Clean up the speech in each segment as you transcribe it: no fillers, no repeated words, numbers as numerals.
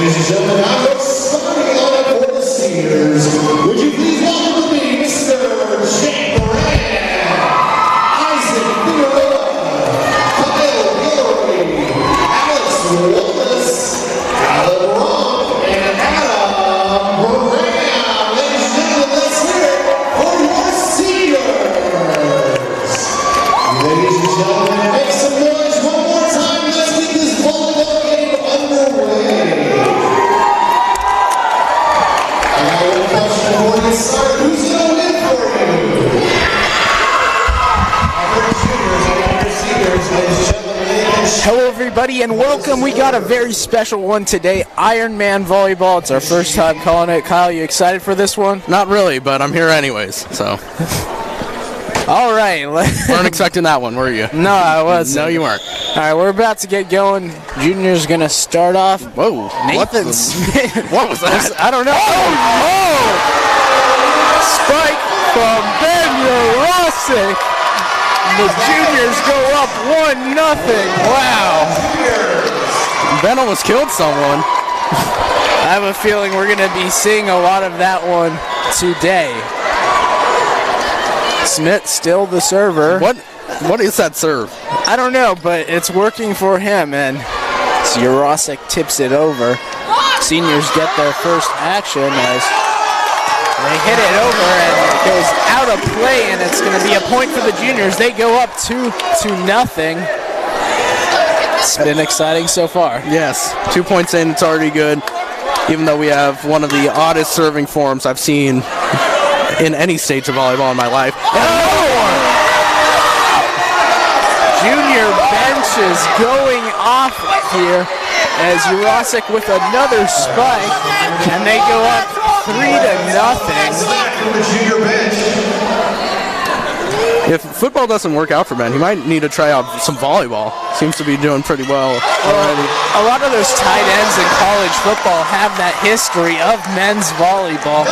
Ladies and gentlemen, now we're starting on it for the seniors. Would you please welcome with me Mr. Jack Moran, Isaac Figueroa, Kyle Hillary, Alex Willis, Alan Ron, and Adam Moran. Ladies and gentlemen, let's hear it for your seniors. Ladies and gentlemen, make some noise one more time. Let's get this volleyball game underway. Who's going to win for you? Hello everybody and welcome. We got a very special one today, Ironman Volleyball. It's our first time calling it. Kyle, you excited for this one? Not really, but I'm here anyways, so. All right. Weren't expecting that one, were you? No, I wasn't. No, you weren't. All right, we're about to get going. Junior's going to start off. Whoa. Nathan Smith. What was that? I don't know. Oh! Spike from Ben Urosic. The juniors go up 1-0. Wow. Ben almost killed someone. I have a feeling we're going to be seeing a lot of that one today. Smith still the server. What is that serve? I don't know, but it's working for him, and Urosic tips it over. Seniors get their first action as they hit it over and it goes out of play, and it's going to be a point for the juniors. They go up 2-0. It's been exciting so far. Yes, 2 points in, it's already good. Even though we have one of the oddest serving forms I've seen in any stage of volleyball in my life. Junior bench is going off here as Urosic with another spike, and they go up 3-0. If football doesn't work out for Ben, he might need to try out some volleyball. Seems to be doing pretty well already. A lot of those tight ends in college football have that history of men's volleyball.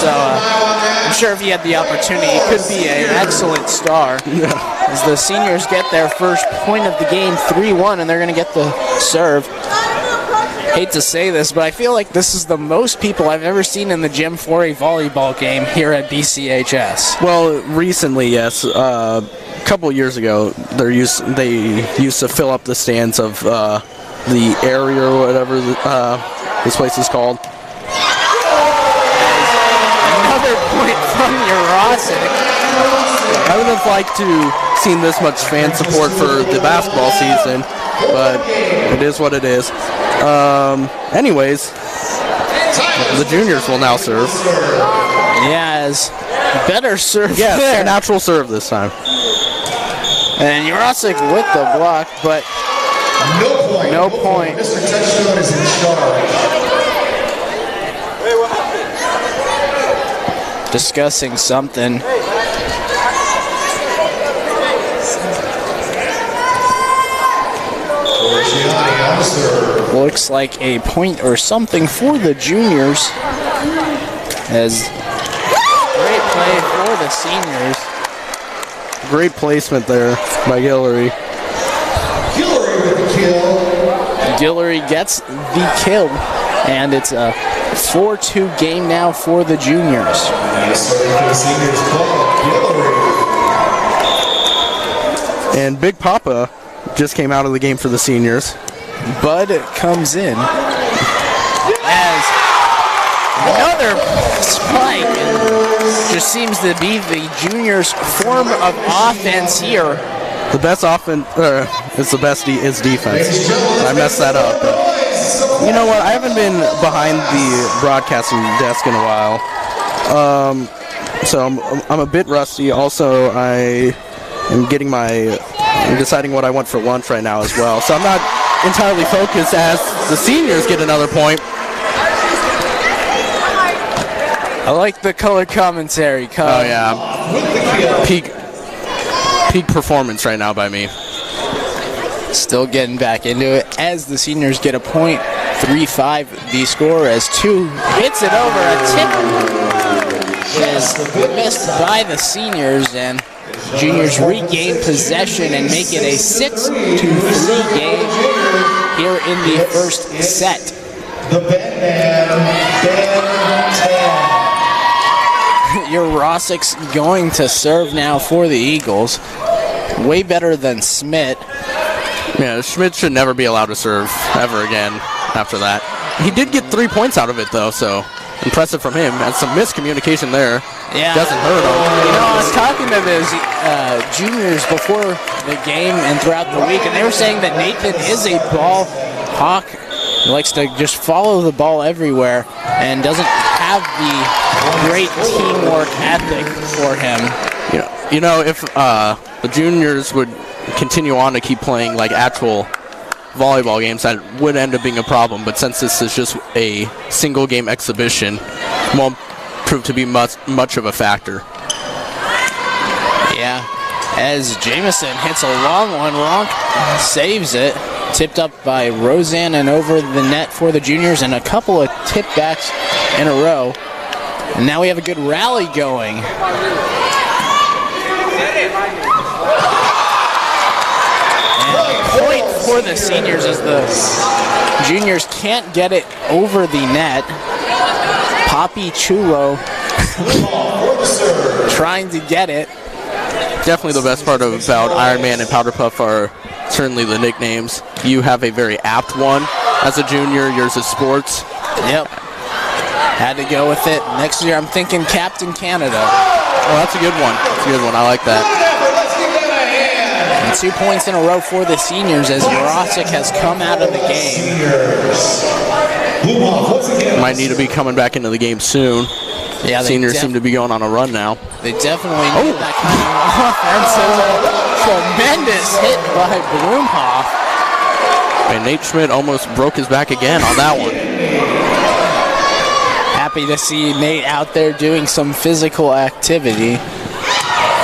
So I'm sure if he had the opportunity, he could be an excellent star. Yeah. As the seniors get their first point of the game, 3-1, and they're going to get the serve. Hate to say this, but I feel like this is the most people I've ever seen in the gym for a volleyball game here at BCHS. Well, recently, yes. A couple of years ago, they used to fill up the stands of the area or whatever this place is called. Another point from Urosic. I would have liked to seen this much fan support for the basketball season, but it is what it is. Anyways, the juniors will now serve. Yes, better serve yes, there. Natural serve this time. And Urosic with the block, but no point. Mr. Touchstone is in charge. Discussing something. Looks like a point or something for the juniors. As great play for the seniors. Great placement there by Hillary. Hillary with the kill. Guillory gets the kill, and it's a 4-2 game now for the juniors. Starting for the seniors club, Hillary. And Big Papa just came out of the game for the seniors. Bud comes in as another spike. It just seems to be the juniors' form of offense here. The best offense, it's the best is defense. I messed that up. But you know what? I haven't been behind the broadcasting desk in a while, so I'm a bit rusty. Also, I am I'm deciding what I want for lunch right now as well. So I'm not entirely focused as the seniors get another point. I like the color commentary. Oh yeah, peak performance right now by me. Still getting back into it as the seniors get a point. 3-5 the score as 2 hits it over. A tip is missed by the seniors, and juniors regain possession and make it a 6-3 game here in the first set. the Ben Man. Your Rossick's going to serve now for the Eagles. Way better than Schmidt. Yeah, Schmidt should never be allowed to serve ever again after that. He did get 3 points out of it, though, so impressive from him. And some miscommunication there. Yeah. Doesn't hurt him. You know, I was talking to those juniors before the game and throughout the week, and they were saying that Nathan is a ball hawk. He likes to just follow the ball everywhere and doesn't have the great teamwork ethic for him. You know, if the juniors would continue on to keep playing like actual volleyball games, that would end up being a problem. But since this is just a single game exhibition, it won't prove to be much of a factor. Yeah, as Jamison hits a long one, Ronk saves it. Tipped up by Roseanne and over the net for the juniors, and a couple of tip backs in a row. And now we have a good rally going. And a point for the seniors as the juniors can't get it over the net. Poppy Chulo trying to get it. Definitely the best part about Ironman and Powder Puff are certainly the nicknames. You have a very apt one as a junior. Yours is sports. Yep. Had to go with it. Next year I'm thinking Captain Canada. Oh, that's a good one. That's a good one. I like that. And 2 points in a row for the seniors as Rossick has come out of the game. Might need to be coming back into the game soon. Yeah, seniors seem to be going on a run now. They definitely need that kind of offensive. Tremendous hit by Bloomhoff. And Nate Schmidt almost broke his back again on that one. Happy to see Nate out there doing some physical activity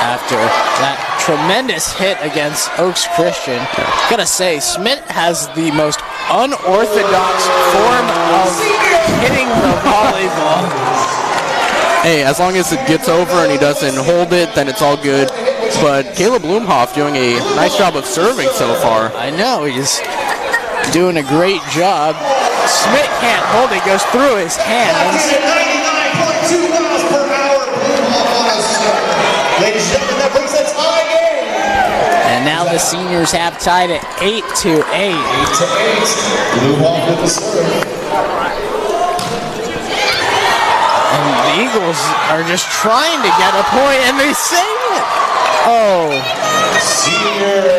after that tremendous hit against Oaks Christian. Gotta say, Schmidt has the most unorthodox form of hitting the volleyball. Hey, as long as it gets over and he doesn't hold it, then it's all good. But Caleb Bloomhoff doing a nice job of serving so far. I know, he's doing a great job. Schmidt can't hold it, goes through his hands. 99.2 miles per hour. Bloomhoff on a start. Ladies and gentlemen, that brings us tie game. And now the seniors have tied at 8-8. 8-8. Bloomhoff with the serve. And the Eagles are just trying to get a point, and they save it. Oh. Seniors.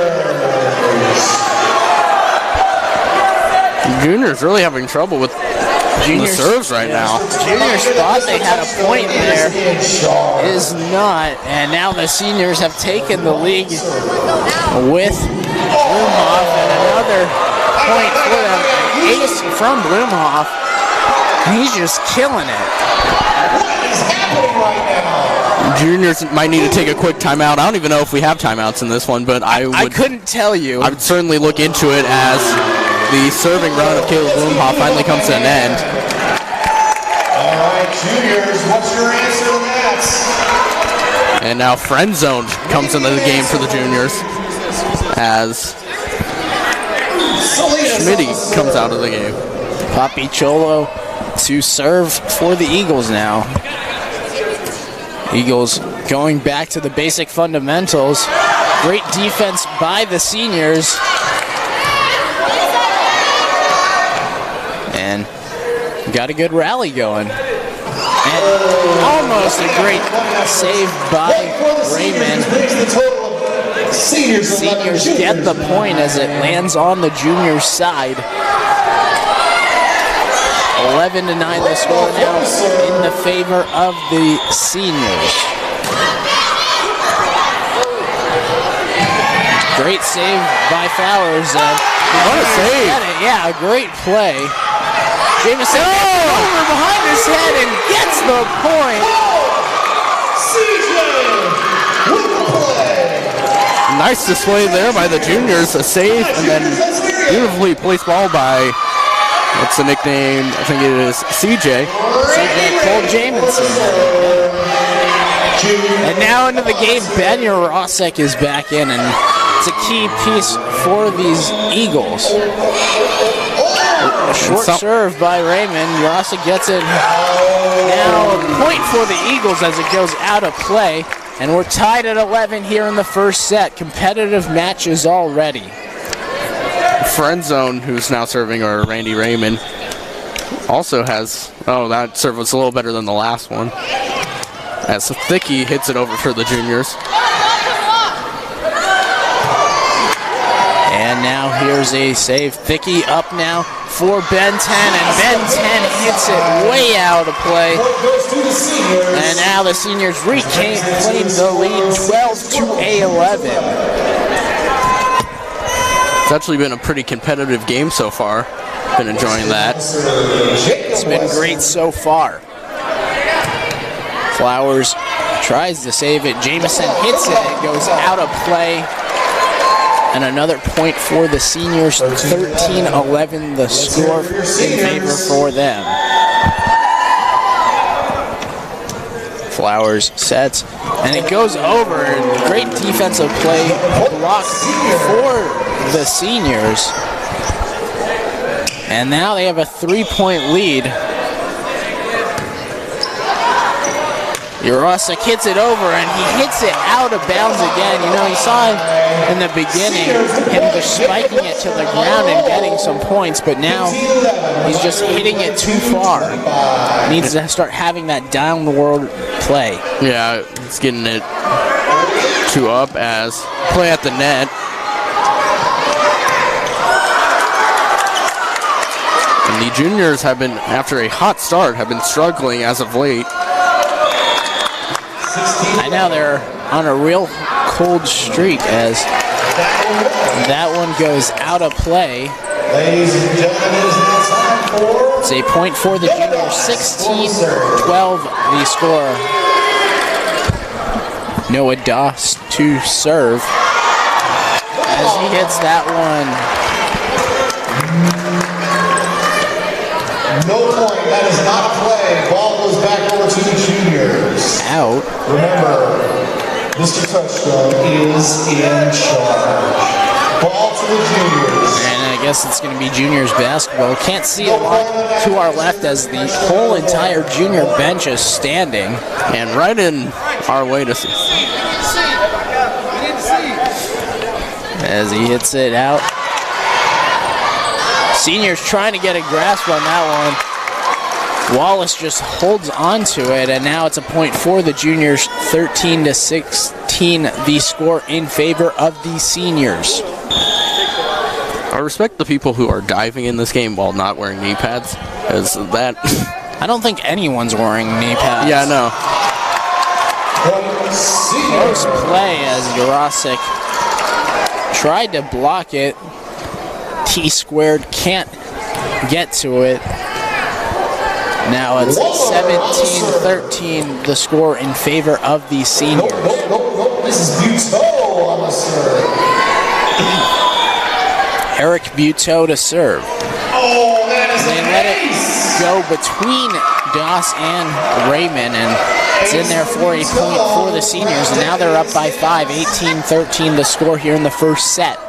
Juniors really having trouble with the serves right now. Juniors thought they had a point there. Is not. And now the seniors have taken the lead with Bloomhoff, and another point for them. Ace from Bloomhoff. He's just killing it. What is happening right now? Juniors might need to take a quick timeout. I don't even know if we have timeouts in this one, but I couldn't tell you. I would certainly look into it as the serving run of Caleb Bloomhoff finally comes to an end. All right, juniors, what's your answer to that? And now friend zone comes into the game for the juniors as Schmitty comes out of the game. Poppy Cholo to serve for the Eagles now. Eagles going back to the basic fundamentals. Great defense by the seniors. And got a good rally going. And almost a great save by Raymond. Seniors get the point as it lands on the junior side. 11-9 the score now in the favor of the seniors. Great save by Flowers. What a save. Yeah, a great play. Jameson over behind his head and gets the point. CJ with the play. Nice display there by the juniors. A save and then beautifully placed ball by, what's the nickname? I think it is CJ. CJ Cole Jamison. And now into the game, Ben Rossick is back in, and it's a key piece for these Eagles. A short serve by Raymond. Urasa gets it. Now a point for the Eagles as it goes out of play. And we're tied at 11 here in the first set. Competitive matches already. Friend Zone, who's now serving, or Randy Raymond, also has, that serve was a little better than the last one. As Thicky hits it over for the juniors. And now here's a save. Thicky up now for Ben 10, and Ben 10 hits it way out of play. And now the seniors reclaim the lead 12-11. It's actually been a pretty competitive game so far. Been enjoying that. It's been great so far. Flowers tries to save it. Jameson hits it. It goes out of play. And another point for the seniors. 13-11 the score in favor for them. Flowers sets. And it goes over. Great defensive play blocked for the seniors. And now they have a 3-point lead. Urasa hits it over, and he hits it out of bounds again. You know, you saw in the beginning him just spiking it to the ground and getting some points, but now he's just hitting it too far. Needs to start having that downward play. Yeah, he's getting it too up as play at the net. And the juniors have been, after a hot start, have been struggling as of late. I know they're on a real cold streak as that one goes out of play. Ladies and gentlemen, it is now time for... It's a point for the juniors, 16-12 the score. Noah Doss to serve as he hits that one. No point, that is not a play. Ball goes back over to the juniors. Out. Remember, Mr. Touchstone is in charge. Ball to the juniors. And I guess it's going to be juniors basketball. Can't see a lot to our left as the whole entire junior bench is standing. And right in our way to see. As he hits it out. Seniors trying to get a grasp on that one. Wallace just holds on to it, and now it's a point for the juniors, 13-16, the score in favor of the seniors. I respect the people who are diving in this game while not wearing knee pads, because that... I don't think anyone's wearing knee pads. Yeah, no. Close play as Jurasic tried to block it. T-squared can't get to it. Now it's 17-13, the score in favor of the seniors. This is Buteau on the serve. Eric Buteau to serve. Oh, that is They let it go between Doss and Raymond, and it's in there for a point for the seniors. And now they're up by 5, 18-13, the score here in the first set.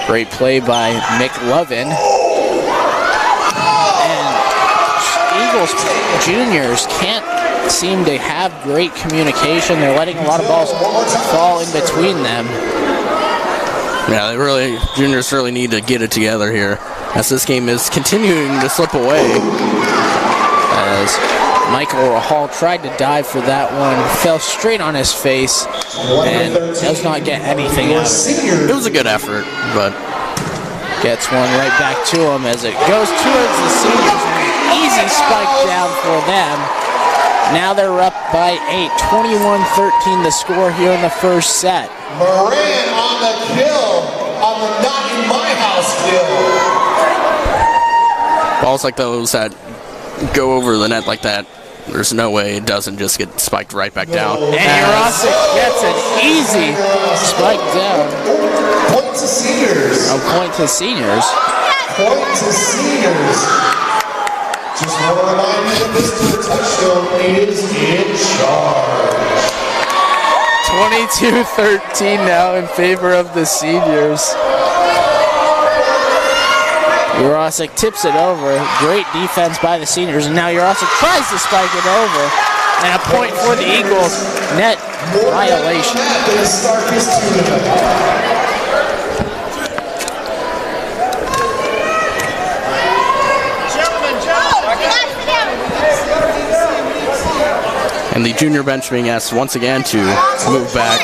Great play by McLovin. And Eagles juniors can't seem to have great communication. They're letting a lot of balls fall in between them. Yeah, juniors really need to get it together here, as this game is continuing to slip away. As Michael Hall tried to dive for that one, fell straight on his face, and does not get anything out of it. It was a good effort, but gets one right back to him as it goes towards the seniors. An easy spike down for them. Now they're up by 8, 21-13 the score here in the first set. Moran on the kill, on the not in my house kill. balls like those that go over the net like that, there's no way it doesn't just get spiked right back down. And Jurasic gets an easy spike down. Point to seniors. A point to seniors. Point to seniors. Just want to remind you that Mr. Touchstone is in charge. 22-13 now in favor of the seniors. Urosic tips it over. Great defense by the seniors, and now Urosic tries to spike it over. And a point for the Eagles. Net violation. And the junior bench being asked once again to move back.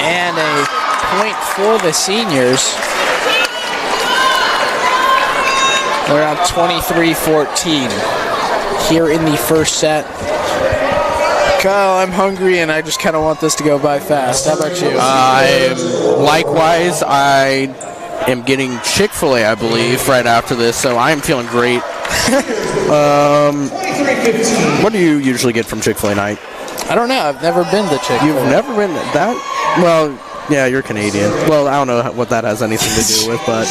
And a point for the seniors. They're on 23-14 here in the first set. Kyle, I'm hungry and I just kind of want this to go by fast. How about you? Likewise, I am getting Chick-fil-A, I believe, right after this, so I am feeling great. What do you usually get from Chick-fil-A night? I don't know. I've never been to Chick-fil-A. You've never been to that? Well, yeah, you're Canadian. Well, I don't know what that has anything to do with, but...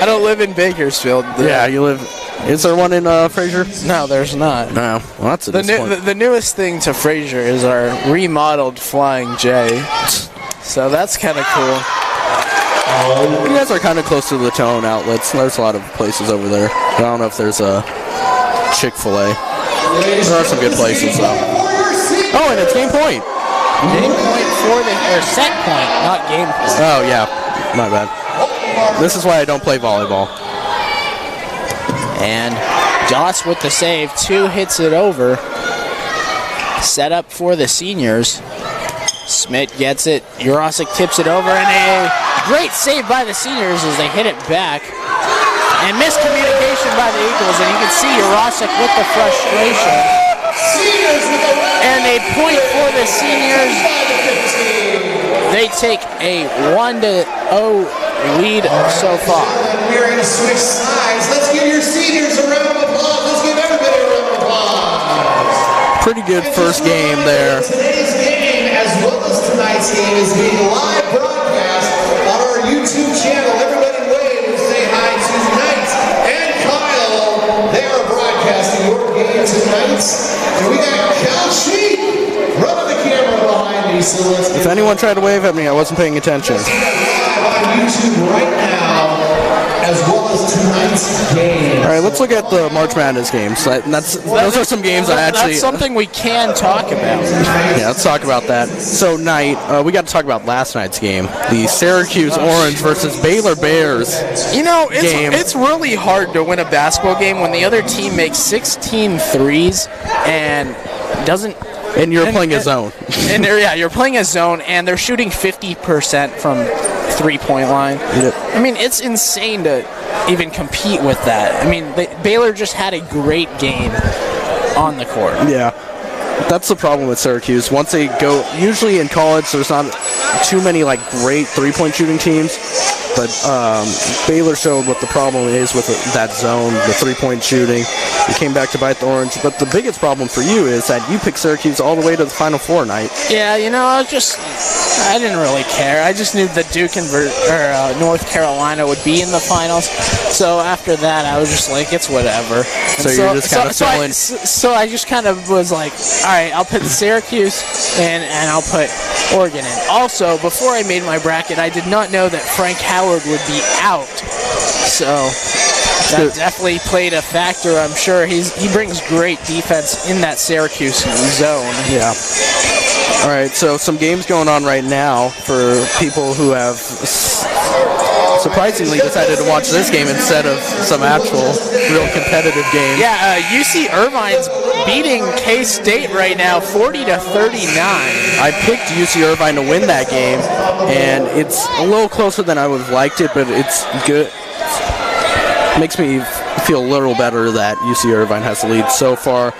I don't live in Bakersfield. Yeah, you live... Is there one in Fraser? No, there's not. No. Well, that's a disappointment. The newest thing to Fraser is our remodeled Flying J. So that's kind of cool. You guys are kind of close to the Tone outlets. There's a lot of places over there. I don't know if there's a Chick-fil-A. There are some good places, though. Oh, and it's game point. Game point for or set point, not game point. Oh, yeah. My bad. This is why I don't play volleyball. And Joss with the save. 2 hits it over. Set up for the seniors. Smith gets it. Urosic tips it over, and a great save by the seniors as they hit it back. And miscommunication by the Eagles, and you can see Urosic with the frustration. And a point for the seniors. They take a 1-0 lead so far. We're going to switch sides. Let's give your seniors a round of applause. Let's give everybody a round of applause. Pretty good first game there. Today's game, as well as tonight's game, is being live broadcast on our YouTube channel. Everybody wave and say hi to Knight and Kyle. They are broadcasting your game tonight. And we got Cal Sheep running the camera behind me. So let's If anyone tried to wave at me, I wasn't paying attention. on YouTube right now, as well as tonight's game. All right, let's look at the March Madness games. Those are some games I actually... That's something we can talk about. Yeah, let's talk about that. So, we got to talk about last night's game. The Syracuse Orange versus Baylor Bears. You know, it's really hard to win a basketball game when the other team makes 16 threes and doesn't... And you're playing a zone. And you're playing a zone, and they're shooting 50% from three-point line. Yep. I mean, it's insane to even compete with that. I mean, Baylor just had a great game on the court. Yeah. That's the problem with Syracuse. Once they go, usually in college, there's not too many great three-point shooting teams. But Baylor showed what the problem is with that zone, the three-point shooting. You came back to bite the Orange. But the biggest problem for you is that you picked Syracuse all the way to the Final Four night. Yeah, you know, I didn't really care. I just knew that Duke and North Carolina would be in the finals. So after that, I was just like, it's whatever. So you're just kind of feeling... So I just kind of was like, all right, I'll put Syracuse in, and I'll put Oregon in. Also, before I made my bracket, I did not know that Frank Howard would be out. So that definitely played a factor. I'm sure he brings great defense in that Syracuse zone. Yeah. All right, so some games going on right now for people who have surprisingly decided to watch this game instead of some actual real competitive game. Yeah, UC Irvine's beating K-State right now 40-39. I picked UC Irvine to win that game, and it's a little closer than I would have liked it, but it's good. Makes me feel a little better that UC Irvine has the lead so far.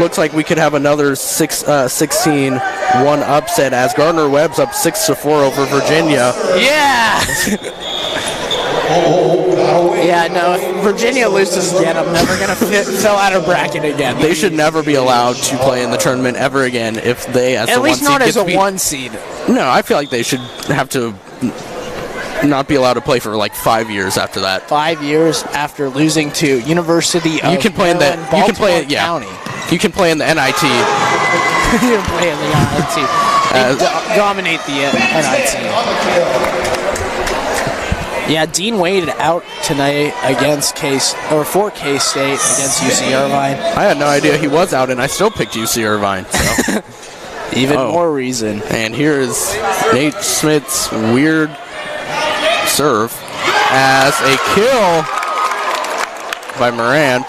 Looks like we could have another 16-1 upset as Gardner-Webb's up 6-4 over Virginia. Yeah! Yeah, no, if Virginia loses again, I'm never going to fill out a bracket again. They should never be allowed to play in the tournament ever again if they, as at the least one seed, not as a one seed. No, I feel like they should have to not be allowed to play for like 5 years after that. 5 years after losing to University of You can play in the Maryland, you can play Baltimore County. You can play in the NIT. You can play in the NIT. They dominate the NIT. Yeah, Dean Wade out tonight against for K-State against UC Irvine. I had no idea he was out, and I still picked UC Irvine. So. Even more reason. And here's Nate Smith's weird serve as a kill by Moran.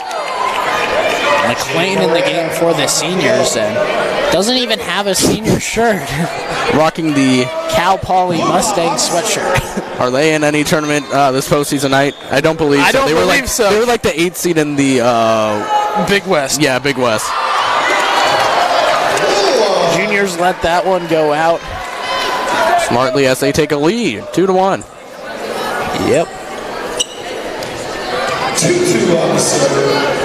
McLean in the game for the seniors, and doesn't even have a senior shirt. Rocking the Cal Poly Mustang sweatshirt. Are they in any tournament this postseason night? I don't believe so. I don't believe so. They were like the 8th seed in the Big West. Yeah, Big West. Juniors let that one go out. Smartly as they take a lead, 2-1. Yep. 2-2 on the serve.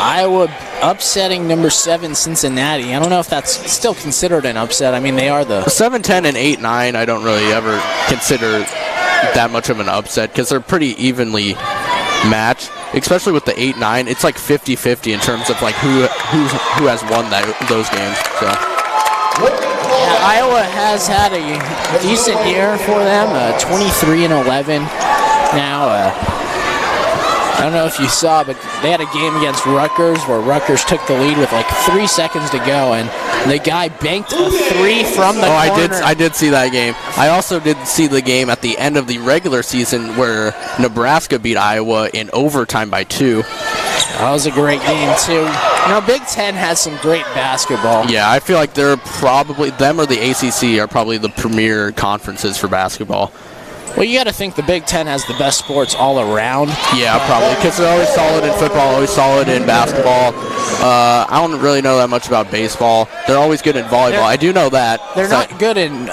Iowa upsetting number 7 Cincinnati. I don't know if that's still considered an upset. I mean, they are the 7-10 and 8-9. I don't really ever consider that much of an upset because they're pretty evenly matched. Especially with the 8-9, it's like 50-50 in terms of like who has won those games. So. Yeah, Iowa has had a decent year for them, 23-11. Now, I don't know if you saw, but they had a game against Rutgers where Rutgers took the lead with like 3 seconds to go, and the guy banked a 3 from the corner. I did see that game. I also did see the game at the end of the regular season where Nebraska beat Iowa in overtime by 2. That was a great game, too. You know, Big Ten has some great basketball. Yeah, I feel like they're probably, them or the ACC are probably the premier conferences for basketball. Well, you got to think the Big Ten has the best sports all around. Yeah, probably, because they're always solid in football, always solid in basketball. I don't really know that much about baseball. They're always good in volleyball. I do know that. They're not good in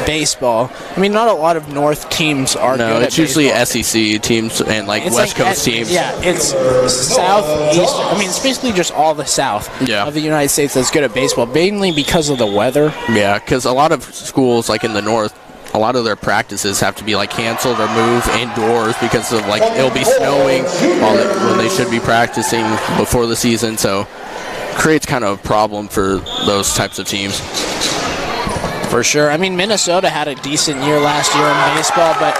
baseball. I mean, not a lot of North teams are good at baseball. No, it's usually SEC teams and like West Coast teams. Yeah, it's Southeast. I mean, it's basically just all the South of the United States that's good at baseball, mainly because of the weather. Yeah, because a lot of schools, like in the North, a lot of their practices have to be like canceled or moved indoors because of like it'll be snowing when they should be practicing before the season. So creates kind of a problem for those types of teams. For sure. I mean, Minnesota had a decent year last year in baseball, but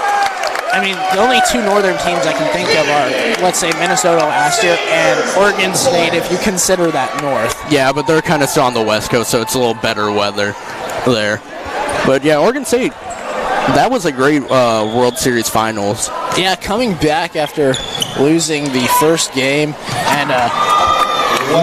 I mean, the only 2 northern teams I can think of are, let's say, Minnesota last year and Oregon State, if you consider that north. Yeah, but they're kind of still on the West Coast, so it's a little better weather there. But yeah, Oregon State, that was a great World Series Finals. Yeah, coming back after losing the first game and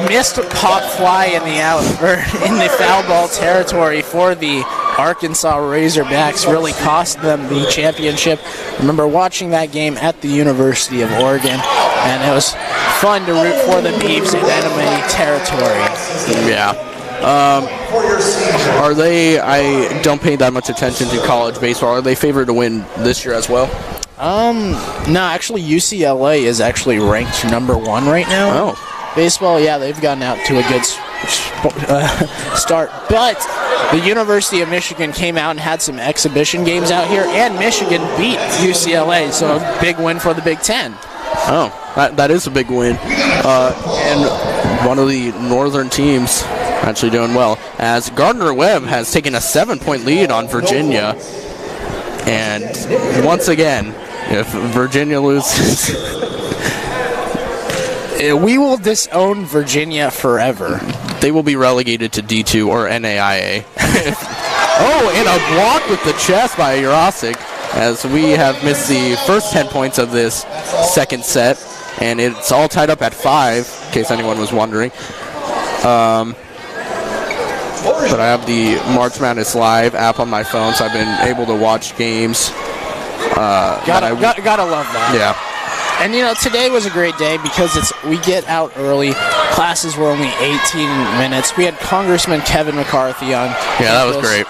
missed pop fly in the foul ball territory for the Arkansas Razorbacks really cost them the championship. I remember watching that game at the University of Oregon, and it was fun to root for the Beavs in enemy territory. Yeah. Are they, I don't pay that much attention to college baseball, are they favored to win this year as well? No, actually UCLA is actually ranked number 1 right now. Oh. Baseball, yeah, they've gotten out to a good start, but the University of Michigan came out and had some exhibition games out here, and Michigan beat UCLA, so a big win for the Big Ten. Oh, that is a big win. And one of the northern teams actually doing well, as Gardner-Webb has taken a 7-point lead on Virginia. And once again, if Virginia loses, we will disown Virginia forever. They will be relegated to D2 or NAIA. Oh, and a block with the chest by Jurasic, as we have missed the first 10 points of this second set, and it's all tied up at 5, in case anyone was wondering. But I have the March Madness Live app on my phone, so I've been able to watch games. Gotta love that. Yeah. And you know, today was a great day because we get out early. Classes were only 18 minutes. We had Congressman Kevin McCarthy on. Yeah, that was great.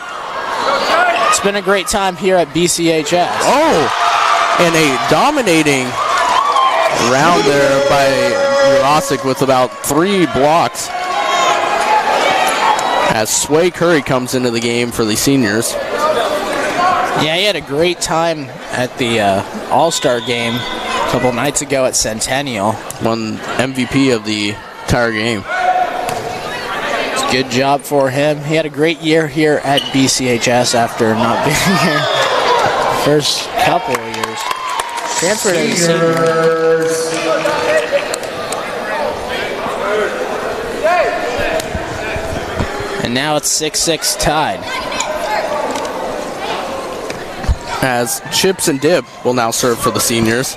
It's been a great time here at BCHS. Oh, and a dominating round there by Jurasic with about 3 blocks. As Sway Curry comes into the game for the seniors. Yeah, he had a great time at the All-Star game a couple nights ago at Centennial. Won MVP of the entire game. Good job for him. He had a great year here at BCHS after not being here first couple of years. Transferred to the seniors. And now it's 6-6 tied. As Chips and Dib will now serve for the seniors.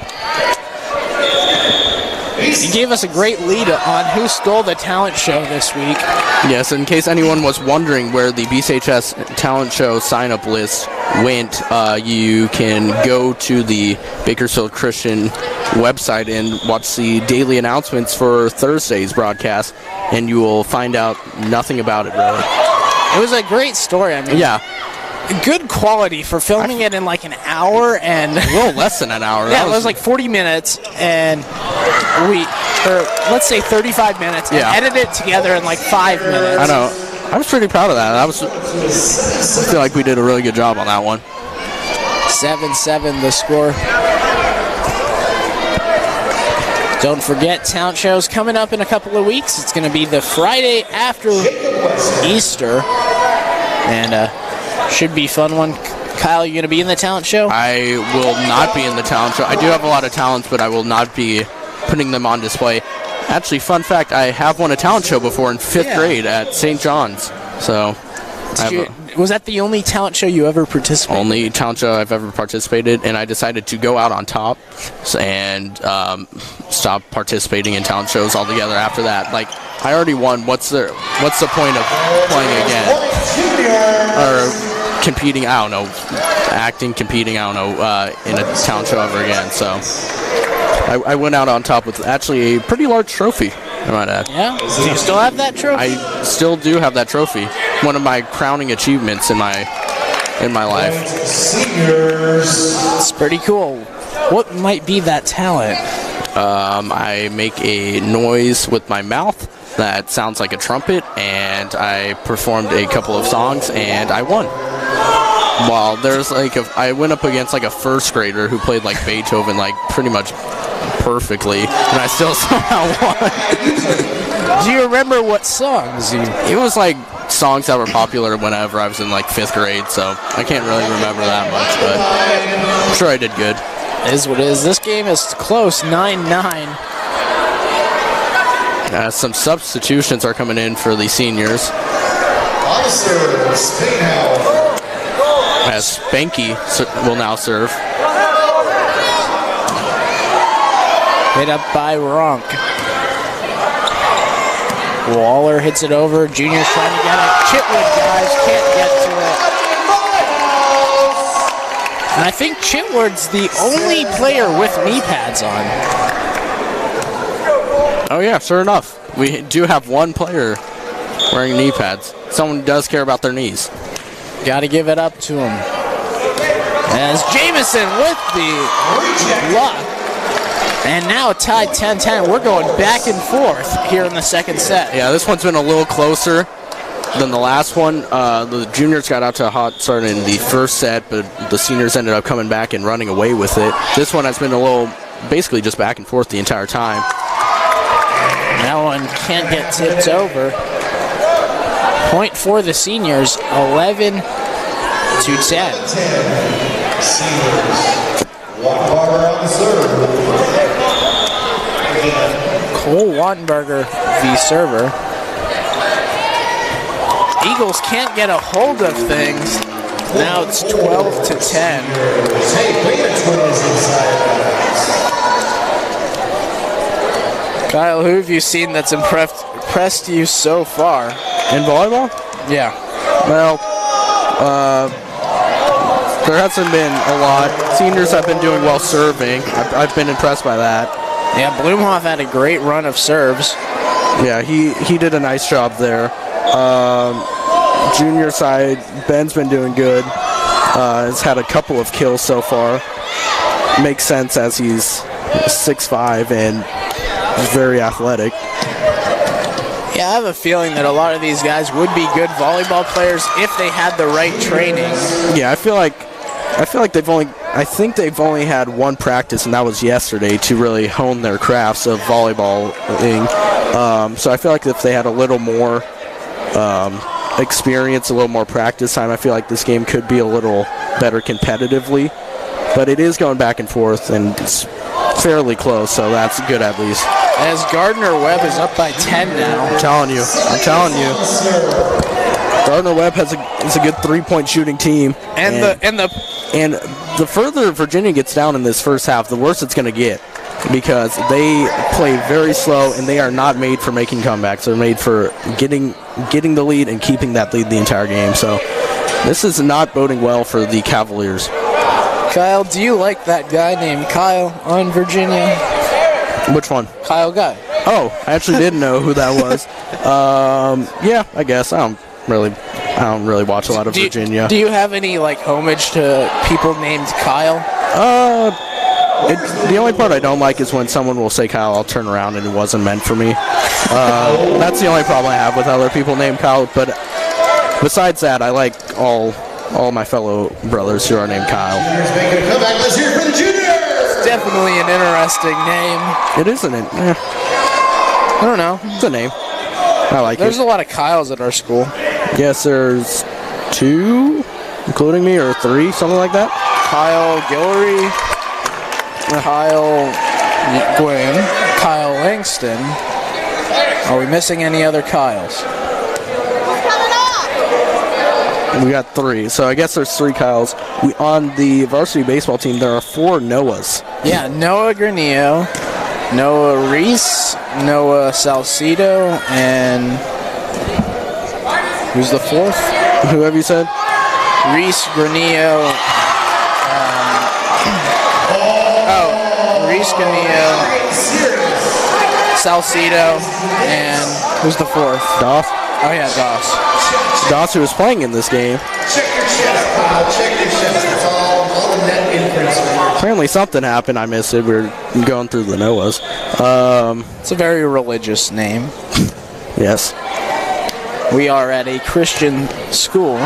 He gave us a great lead on who stole the talent show this week. Yes, in case anyone was wondering where the BCHS talent show sign-up list went, you can go to the Bakersfield Christian website and watch the daily announcements for Thursday's broadcast, and you will find out nothing about it, really. It was a great story. I mean, yeah. Good quality for filming it in like an hour and a little less than an hour. Yeah, it was like 40 minutes and let's say 35 minutes and edited it together in like 5 minutes. I know. I was pretty proud of that. I feel like we did a really good job on that one. 7-7 the score. Don't forget, talent show's coming up in a couple of weeks. It's going to be the Friday after Easter. And should be a fun one. Kyle, you going to be in the talent show? I will not be in the talent show. I do have a lot of talents, but I will not be putting them on display. Actually, fun fact, I have won a talent show before in 5th grade at St. John's. So, was that the only talent show you ever participated in? Only talent show I've ever participated, and I decided to go out on top and stop participating in talent shows altogether after that. Like, I already won. What's the point of playing again? Or competing, I don't know, competing, I don't know, in a talent show ever again. So I went out on top with actually a pretty large trophy, I might add. Yeah? Do you still have that trophy? I still do have that trophy. One of my crowning achievements in my life. It's pretty cool. What might be that talent? I make a noise with my mouth that sounds like a trumpet, and I performed a couple of songs, and I won. Well, there's like I went up against like a first grader who played like Beethoven like pretty much perfectly, and I still somehow won. Do you remember what songs? It was like songs that were popular whenever I was in like 5th grade, so I can't really remember that much, but I'm sure I did good. It is what it is. This game is close, 9-9. Some substitutions are coming in for the seniors. As Spanky will now serve. Hit up by Ronk. Waller hits it over. Junior's trying to get it. Chitwood, guys, can't get to it. And I think Chitwood's the only player with knee pads on. Oh yeah, sure enough. We do have one player wearing knee pads. Someone does care about their knees. Got to give it up to him. As Jamison with the luck. And now tied 10-10. We're going back and forth here in the second set. Yeah, this one's been a little closer than the last one. The juniors got out to a hot start in the first set, but the seniors ended up coming back and running away with it. This one has been a little, basically just back and forth the entire time. That one can't get tipped over. Point for the seniors, 11-10. Cole Wattenberger, the server. Eagles can't get a hold of things. Now it's 12-10. Kyle, who have you seen that's impressed you so far? In volleyball? Yeah. Well, there hasn't been a lot. Seniors have been doing well serving. I've been impressed by that. Yeah, Blumhoff had a great run of serves. Yeah, he did a nice job there. Junior side, Ben's been doing good. Has had a couple of kills so far. Makes sense as he's 6'5" and very athletic. Yeah, I have a feeling that a lot of these guys would be good volleyball players if they had the right training. Yeah, I feel like I feel like I think they've only had one practice, and that was yesterday, to really hone their crafts of volleyballing. So I feel like if they had a little more experience, a little more practice time, I feel like this game could be a little better competitively. But it is going back and forth, and it's fairly close, so that's good at least. As Gardner Webb is up by 10 now. I'm telling you. Gardner Webb is a good three-point shooting team. And the further Virginia gets down in this first half, the worse it's going to get, because they play very slow and they are not made for making comebacks. They're made for getting the lead and keeping that lead the entire game. So this is not boding well for the Cavaliers. Kyle, do you like that guy named Kyle on Virginia? Which one? Kyle Guy. Oh, I actually didn't know who that was. Yeah, I guess. I don't really watch a lot of Virginia. Do you have any homage to people named Kyle? The only part I don't like is when someone will say Kyle, I'll turn around and it wasn't meant for me. That's the only problem I have with other people named Kyle. But besides that, I like all my fellow brothers who are named Kyle. Juniors making a comeback. Let's hear it for the juniors. It's definitely an interesting name. It isn't it? I don't know. It's a name. I like There's it. a lot of Kyles at our school. Yes, there's 2, including me, or 3, something like that. Kyle Guillory, Kyle Gwynn, Kyle Langston. Are we missing any other Kyles? We got 3, so I guess there's 3 Kyles. On the varsity baseball team, there are 4 Noahs. Yeah, Noah Granillo, Noah Reese, Noah Salcido, and who's the 4th? Who have you said? Reese Granillo. Reese Granillo, Salcido, and who's the 4th? Doss. Oh yeah, Doss. Doss, who was playing in this game. Check your chest, Kyle. Check your chest. It's all the net imprints. Apparently something happened. I missed it. We were going through the Noahs. It's a very religious name. Yes. We are at a Christian school.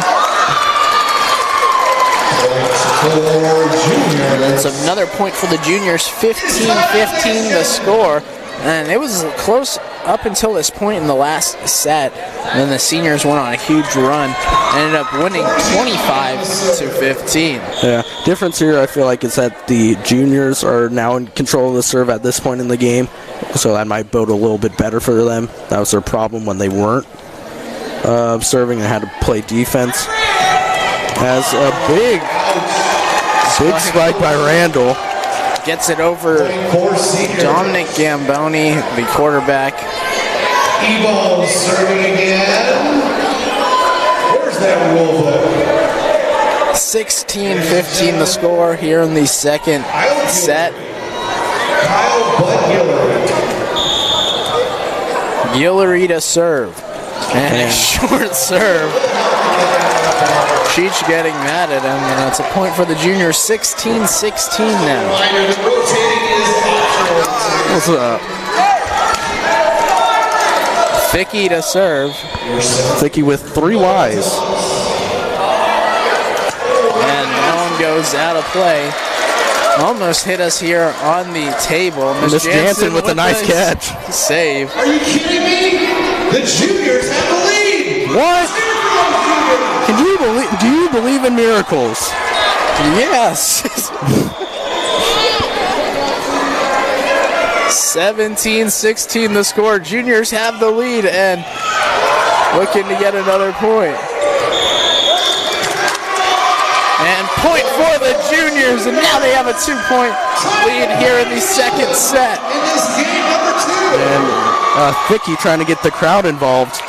It's another point for the juniors. 15-15 the score. And it was close up until this point in the last set. And then the seniors went on a huge run. Ended up winning 25-15. Yeah. Difference here, I feel like, is that the juniors are now in control of the serve at this point in the game. So that might bode a little bit better for them. That was their problem when they weren't serving and had to play defense. As a big spike by Randall. Gets it over Dominic Gamboni, the quarterback. E-ball serving again. Where's that rule book? 16-15 the score here in the second set. Kyle Bud Guillory. Guillory to serve. And a short serve. Cheech getting mad at him, and it's a point for the juniors. 16-16 now. What's up? Thicky to serve. Thicky with 3 Ys. And that one goes out of play. Almost hit us here on the table. Miss Jansen with a nice catch. Save. Are you kidding me? The juniors have the lead. What? Do you believe in miracles? Yes. 17-16 the score. Juniors have the lead and looking to get another point. And point for the juniors, and now they have a 2-point lead here in the second set. In this game number 2. And Thicky trying to get the crowd involved.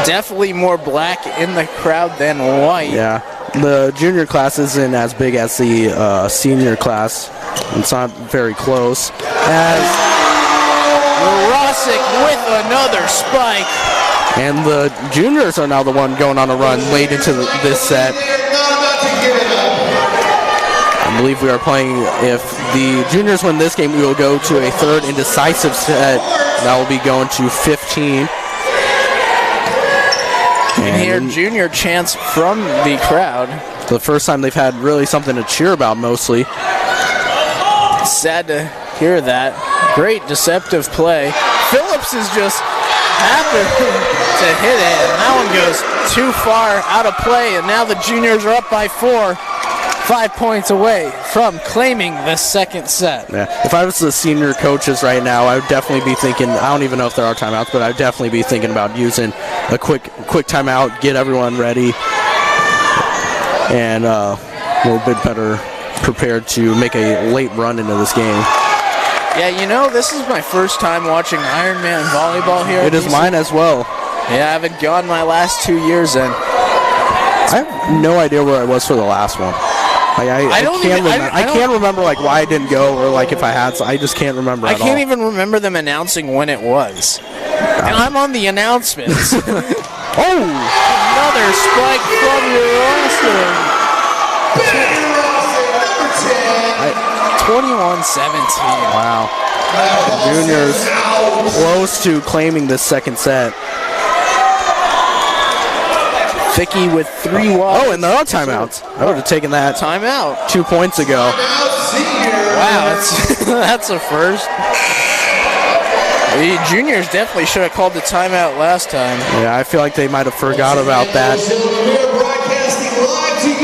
Definitely more black in the crowd than white. Yeah, the junior class isn't as big as the senior class. It's not very close. As Rosick with another spike. And the juniors are now the one going on a run late into this set. I believe we are playing, if the juniors win this game, we will go to a third and decisive set. That will be going to 15. You can hear junior chants from the crowd. the first time they've had really something to cheer about mostly. Sad to hear that. Great deceptive play. Phillips is just happy to hit it, and that one goes too far out of play, and now the juniors are up by 4, 5 points away from claiming the second set. Yeah. If I was the senior coaches right now, I would definitely be thinking, I don't even know if there are timeouts, but I would definitely be thinking about using a quick timeout, get everyone ready, and a little bit better prepared to make a late run into this game. Yeah, you know, this is my first time watching Ironman Volleyball here. It is mine as well. Yeah, I haven't gone my last 2 years in. I have no idea where I was for the last one. Like, I can't remember like why I didn't go or like if I had. So I just can't remember. I can't even remember them announcing when it was. And I'm on the announcements. Oh, another spike from your roster. 21-17. Wow. Juniors close to claiming this second set. Vicky with 3 walks. Oh, and there are timeouts. I would have taken that timeout 2 points ago. Wow, that's a first. The juniors definitely should have called the timeout last time. Yeah, I feel like they might have forgot about that.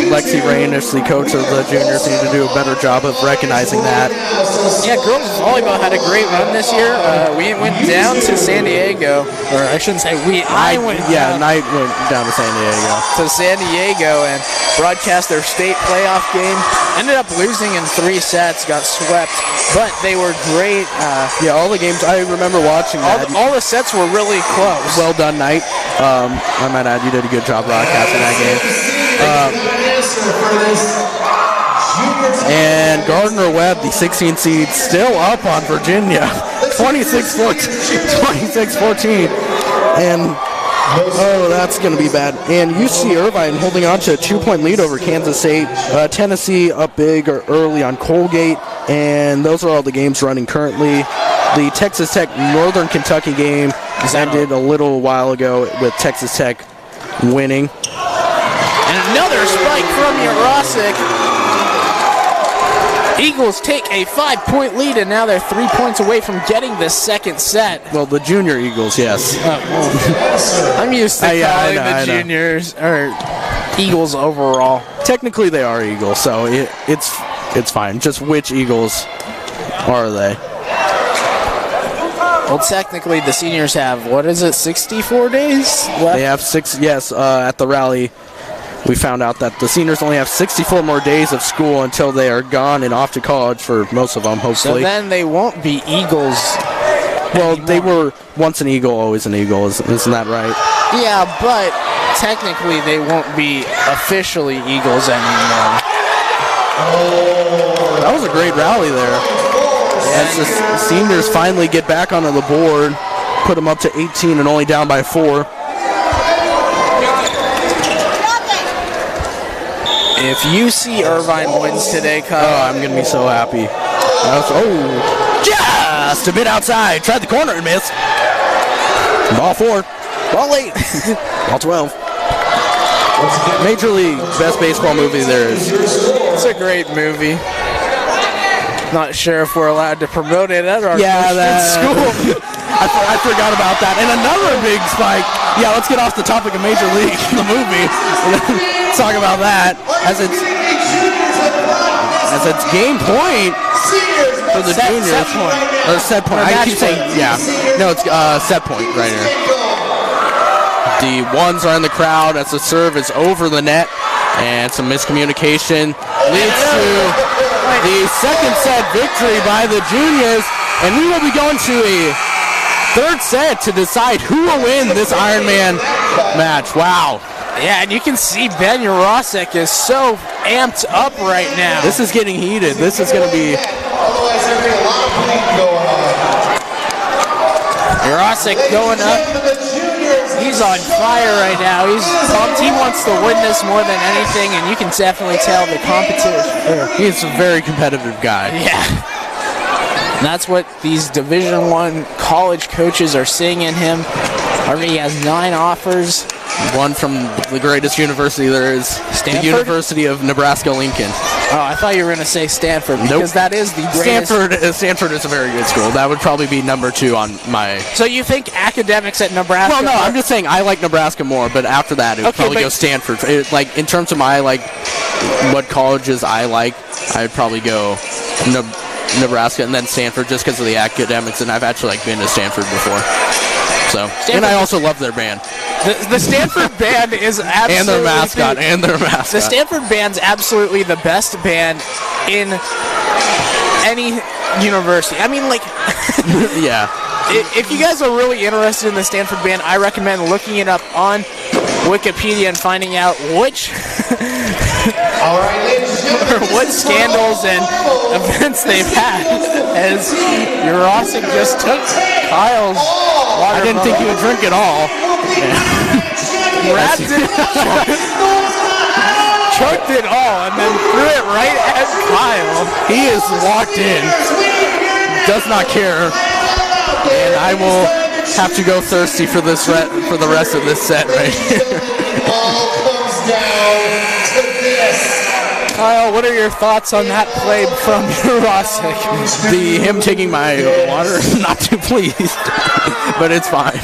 Lexi Rainish, the coach of the juniors, need to do a better job of recognizing that. Yeah, girls volleyball had a great run this year. We went down to San Diego, or I shouldn't say we. I went. Yeah, Knight went down to San Diego. To San Diego and broadcast their state playoff game. Ended up losing in 3 sets, got swept, but they were great. Yeah, all the games I remember watching. All the sets were really close. Well done, Knight. I might add, you did a good job broadcasting that game. And Gardner Webb, the 16 seed, still up on Virginia, 26-14. And oh, that's going to be bad. And UC Irvine holding on to a 2-point lead over Kansas State. Tennessee up big or early on Colgate. And those are all the games running currently. The Texas Tech Northern Kentucky game ended a little while ago with Texas Tech winning. And another spike from Urosic. Eagles take a 5-point lead, and now they're 3 points away from getting the second set. Well, the junior Eagles, yes. I'm used to calling the juniors or Eagles overall. Technically, they are Eagles, so it's fine. Just which Eagles are they? Well, technically, the seniors have, 64 days left? They have 6, yes, at the rally. We found out that the seniors only have 64 more days of school until they are gone and off to college for most of them, hopefully. So then they won't be Eagles. Well, anymore. They were once an Eagle, always an Eagle. Isn't that right? Yeah, but technically they won't be officially Eagles anymore. That was a great rally there. As the seniors finally get back onto the board, put them up to 18 and only down by 4. If UC Irvine wins today, Kyle, I'm going to be so happy. Just a bit outside. Tried the corner and missed. Ball 4. Ball 8. Ball 12. Major League, best baseball movie there is. It's a great movie. Not sure if we're allowed to promote it at our Christian school. I forgot about that. And another big spike. Yeah, let's get off the topic of Major League, the movie. Let's talk about that as it's game point for the juniors. Set point. Or set point. I keep saying, yeah. No, it's set point right here. The ones are in the crowd as the serve is over the net, and some miscommunication leads to the second set victory by the juniors, and we will be going to a third set to decide who will win this Ironman match. Wow. Yeah, and you can see Ben Urosic is so amped up right now. This is getting heated. This is going to be... Urosic going up. He's on fire right now. He's pumped. He wants to win this more than anything, and you can definitely tell the competition. He's a very competitive guy. Yeah. And that's what these Division I college coaches are seeing in him. Already has 9 offers. one from the greatest university there is, Stanford? the University of Nebraska-Lincoln. Oh, I thought you were going to say Stanford, because that is the greatest. Stanford is a very good school. That would probably be number 2 on my... So you think academics at Nebraska... Well, no, I'm just saying I like Nebraska more, but after that, it would probably go Stanford. Like, in terms of my, like, what colleges I like, I'd probably go Nebraska and then Stanford just because of the academics, and I've actually, like, been to Stanford before. So, and I also love their band. The Stanford band is absolutely... And their mascot. The Stanford band's absolutely the best band in any university. I mean, like... Yeah. If you guys are really interested in the Stanford band, I recommend looking it up on Wikipedia and finding out which... All right, ladies and gentlemen. what scandals and events they've had. As Urosic just took Kyle's water. I didn't think you would drink it all. Wrapped it, choked it all, and then threw it right at Kyle. He is locked in. Does not care. And I will have to go thirsty for this for the rest of this set right here. All comes down to this. Kyle, what are your thoughts on that play from Urosic? Him taking my water, not too pleased, but it's fine.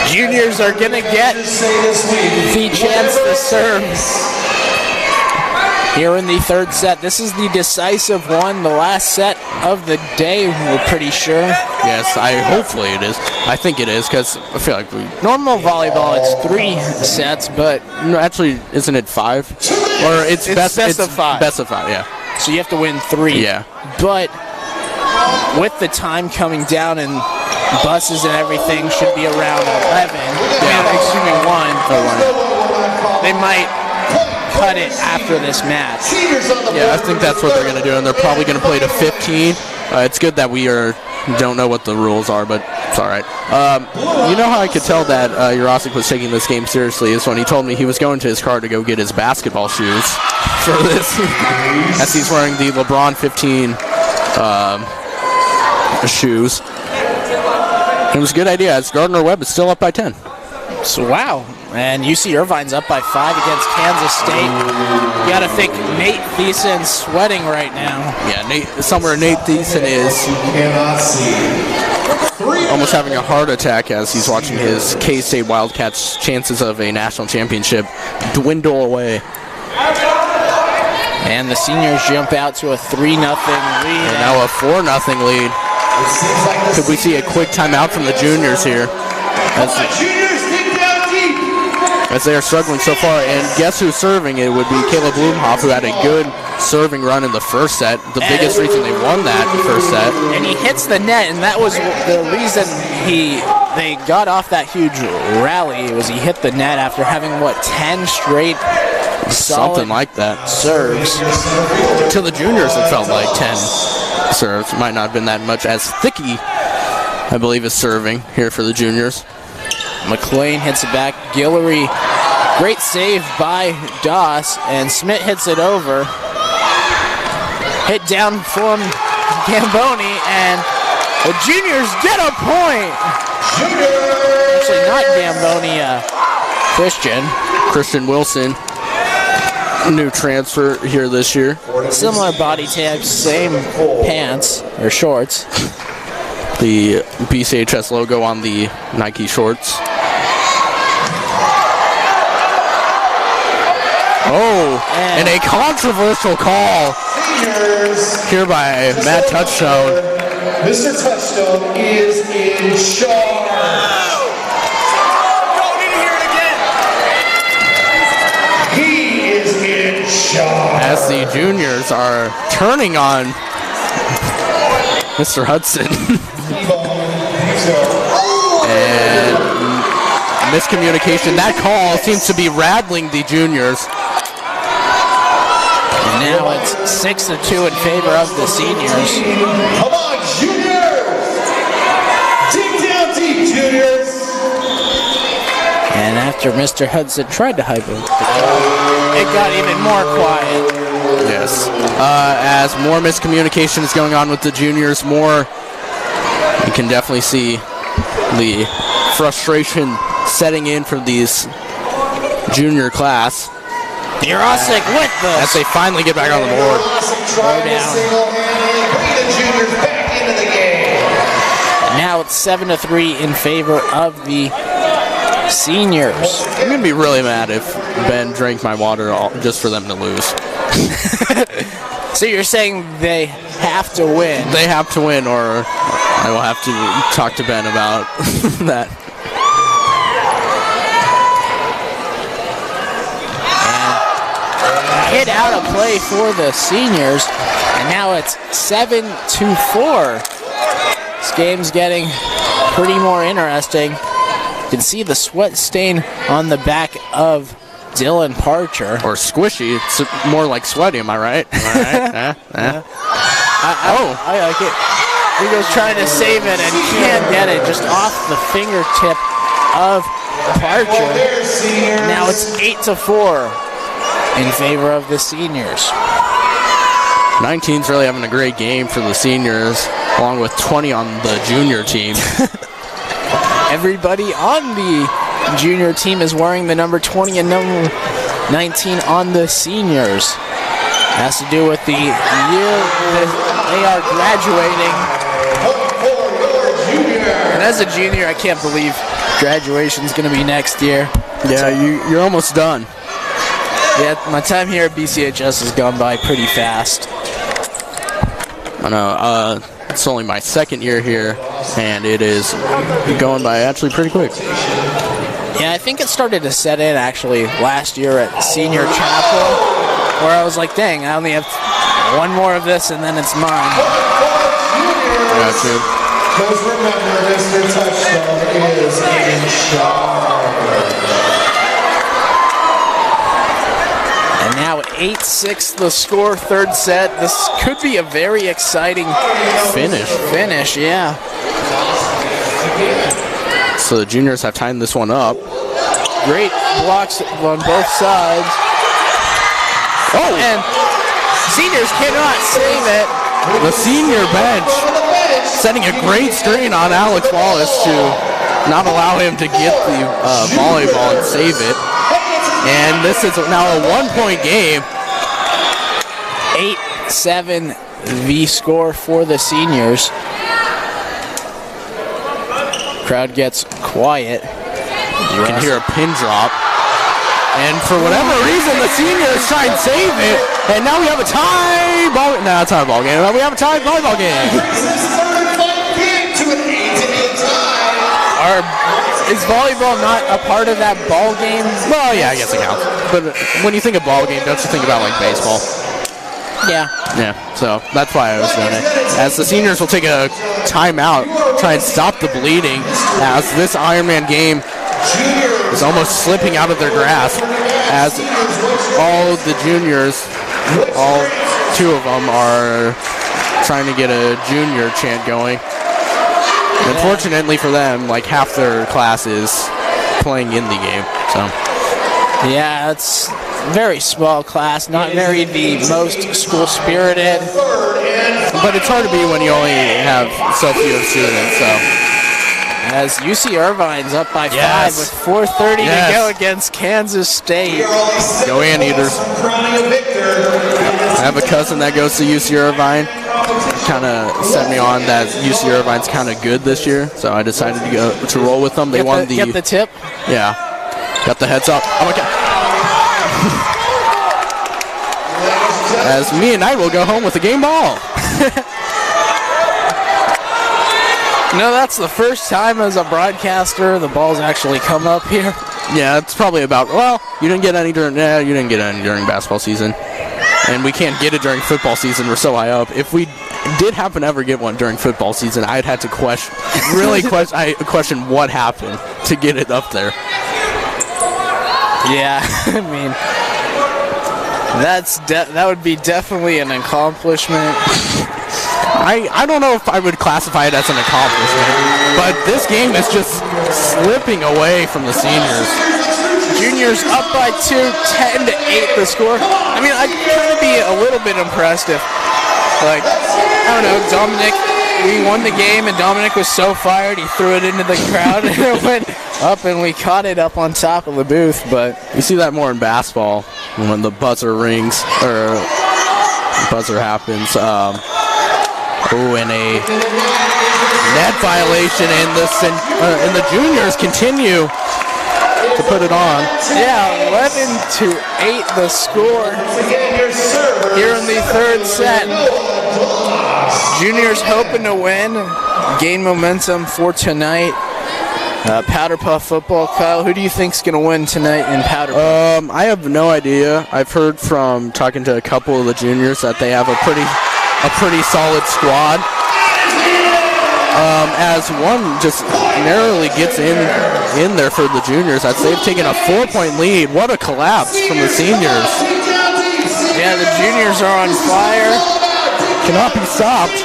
Juniors are going to get the chance to serve here in the third set. This is the decisive one, the last set of the day, we're pretty sure. Yes, hopefully it is. I think it is, because I feel like normal volleyball, it's 3 sets, but... No, actually, isn't it 5? Or it's best of 5. Best of 5, yeah. So you have to win 3. Yeah. But with the time coming down and buses and everything should be around 11. Yeah. Excuse me, 1. They might cut it after this match. Yeah, I think that's what they're going to do, and they're probably going to play to 15. It's good that we don't know what the rules are, but it's all right. You know how I could tell that Urosic was taking this game seriously is when he told me he was going to his car to go get his basketball shoes for this, as he's wearing the LeBron 15 shoes. It was a good idea, as Gardner-Webb is still up by 10. So, wow. And UC Irvine's up by 5 against Kansas State. You got to think Nate Thiesen's sweating right now. Yeah, somewhere Nate Thiesen is almost having a heart attack as he's watching his K-State Wildcats' chances of a national championship dwindle away. And the seniors jump out to a 3-0 lead. And now a 4-0 lead. Could we see a quick timeout from the juniors here? As they are struggling so far, and guess who's serving? It would be Caleb Blumhoff, who had a good serving run in the first set. The biggest reason they won that first set. And he hits the net, and that was the reason they got off that huge rally. Was he hit the net after having 10 straight something like that serves. To the juniors, it felt like 10 serves. Might not have been that much, as Thicky, I believe, is serving here for the juniors. McLean hits it back. Guillory, great save by Doss, and Smith hits it over. Hit down from Gamboni, and the juniors get a point. Actually, not Gamboni, Christian Wilson, new transfer here this year. Similar body types, same pants or shorts. The BCHS logo on the Nike shorts. Oh, and a controversial call here by Matt Touchstone. Mr. Touchstone is in charge. He is in charge. As the juniors are turning on Mr. Hudson. And miscommunication. That call seems to be rattling the juniors. And now it's 6-2 in favor of the seniors. Come on, juniors! Dig down deep, juniors! And after Mr. Hudson tried to hype it, it got even more quiet. Yes. As more miscommunication is going on with the juniors, you can definitely see the frustration setting in for these junior class. Jurasic with the... As they finally get back on the board. And now it's 7-3 in favor of the seniors. I'm going to be really mad if Ben drank my water just for them to lose. So you're saying they have to win? They have to win, or I will have to talk to Ben about that. And hit out of play for the seniors, and now it's 7-4. This game's getting pretty more interesting. You can see the sweat stain on the back of Dylan Parcher. Or squishy. It's more like sweaty, am I right? Am I right? I like it. He goes trying to save it and can't get it. Just off the fingertip of Parcher. Now it's 8-4 in favor of the seniors. 19's really having a great game for the seniors, along with 20 on the junior team. Everybody on the junior team is wearing the number 20 and number 19 on the seniors. Has to do with the year that they are graduating. And as a junior, I can't believe graduation's going to be next year. Yeah, you're almost done. Yeah, my time here at BCHS has gone by pretty fast. I know, it's only my second year here, and it is going by actually pretty quick. Yeah, I think it started to set in actually last year at Senior Chapel, where I was like, dang, I only have one more of this and then it's mine. Gotcha. Because remember, Mr. Touchdown is in charge. And now 8-6 the score, third set. This could be a very exciting finish, yeah. So the juniors have tied this one up. Great blocks on both sides. Oh, and seniors cannot save it. The senior bench setting a great strain on Alex Wallace to not allow him to get the volleyball and save it. And this is now a 1-point game. 8-7 the score for the seniors. Crowd gets quiet. You can hear a pin drop. And for whatever reason, the seniors try and save it. And now we have a tie ball. No, it's not a ball game. We have a tie volleyball game. Is volleyball not a part of that ball game? Well, yeah, I guess it counts. But when you think of ball game, don't you think about like baseball? Yeah. Yeah, so that's why I was doing it. As the seniors will take a timeout, try and stop the bleeding, as this Ironman game is almost slipping out of their grasp, as all the juniors, all two of them, are trying to get a junior chant going. Unfortunately for them, like half their class is playing in the game. So yeah, it's very small class, not very the most school spirited. But it's hard to be when you only have so few students. So as UC Irvine's up by 5 with 4:30 to go against Kansas State. Go Anteaters. I have a cousin that goes to UC Irvine. Kind of set me on that UC Irvine's kind of good this year, so I decided to go to roll with them. They won the get the tip. Yeah, got the heads up. Oh my god! As me and I will go home with a game ball. No, that's the first time as a broadcaster the balls actually come up here. Yeah, it's probably about. Well, you didn't get any during. Yeah, you didn't get any during basketball season. And we can't get it during football season. We're so high up. If we did happen to ever get one during football season, I'd have to question what happened to get it up there. Yeah, I mean, that would be definitely an accomplishment. I don't know if I would classify it as an accomplishment, but this game is just slipping away from the seniors. Juniors up by 2, 10-8 the score. I mean, I'd kind of be a little bit impressed if, like, I don't know, Dominic we won the game, and Dominic was so fired he threw it into the crowd, and it went up, and we caught it up on top of the booth. But you see that more in basketball when the buzzer rings or buzzer happens. And a net violation, and the juniors continue to put it on. Yeah, 11-8 the score here in the third set. Juniors hoping to win, gain momentum for tonight. Powder Puff football. Kyle, who do you think's going to win tonight in Powder Puff? I have no idea. I've heard from talking to a couple of the juniors that they have a pretty solid squad. As one just narrowly gets in there for the juniors, as they've taken a 4-point lead. What a collapse from the seniors. Yeah, the juniors are on fire. Cannot be stopped.